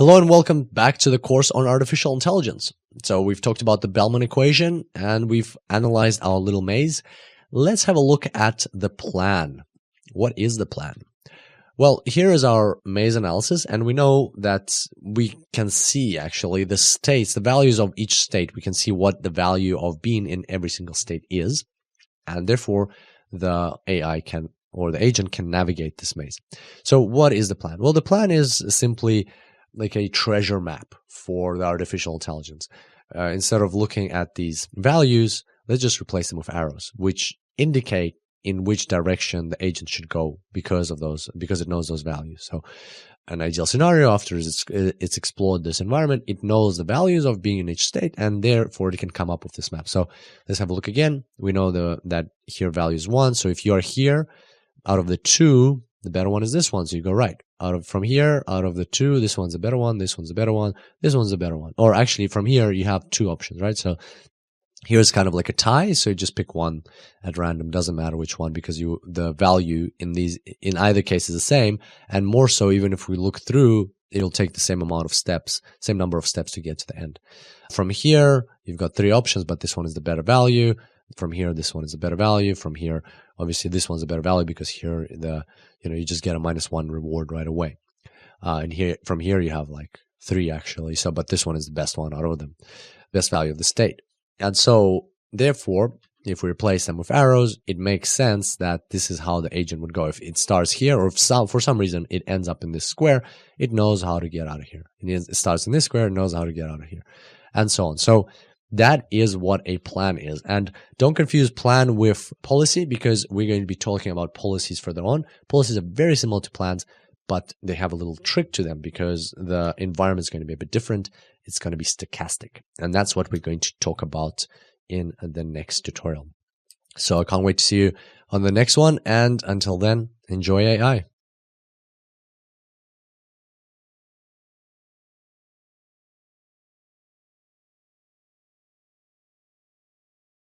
Hello and welcome back to the course on artificial intelligence. So we've talked about the Bellman equation and we've analyzed our little maze. Let's have a look at the plan. What is the plan? Well, here is our maze analysis, and we know that we can see actually the states, the values of each state. We can see what the value of being in every single state is, and therefore the AI can, or the agent can navigate this maze. So what is the plan? Well, the plan is simply like a treasure map for the artificial intelligence. Instead of looking at these values, let's just replace them with arrows, which indicate in which direction the agent should go because it knows those values. So an ideal scenario, after it's explored this environment, it knows the values of being in each state, and therefore it can come up with this map. So let's have a look again. We know that here value is 1. So if you are here, out of the 2, the better one is this one. So you go right. From here, out of the 2, this one's a better one, this one's a better one, this one's a better one. Or actually from here, you have 2 options, right? So here's kind of like a tie. So you just pick one at random. Doesn't matter which one, because the value in either case is the same. And more so, even if we look through, it'll take the same amount of steps, same number of steps to get to the end. From here, you've got 3 options, but this one is the better value. From here, this one is a better value. From here, obviously, this one's a better value because here you just get a -1 reward right away. And from here, you have like 3 actually. So, but this one is the best one out of them, best value of the state. And so, therefore, if we replace them with arrows, it makes sense that this is how the agent would go. If it starts here, or if for some reason it ends up in this square, it knows how to get out of here. It starts in this square, it knows how to get out of here, and so on. So that is what a plan is. And don't confuse plan with policy, because we're going to be talking about policies further on. Policies are very similar to plans, but they have a little trick to them because the environment is going to be a bit different. It's going to be stochastic. And that's what we're going to talk about in the next tutorial. So I can't wait to see you on the next one. And until then, enjoy AI.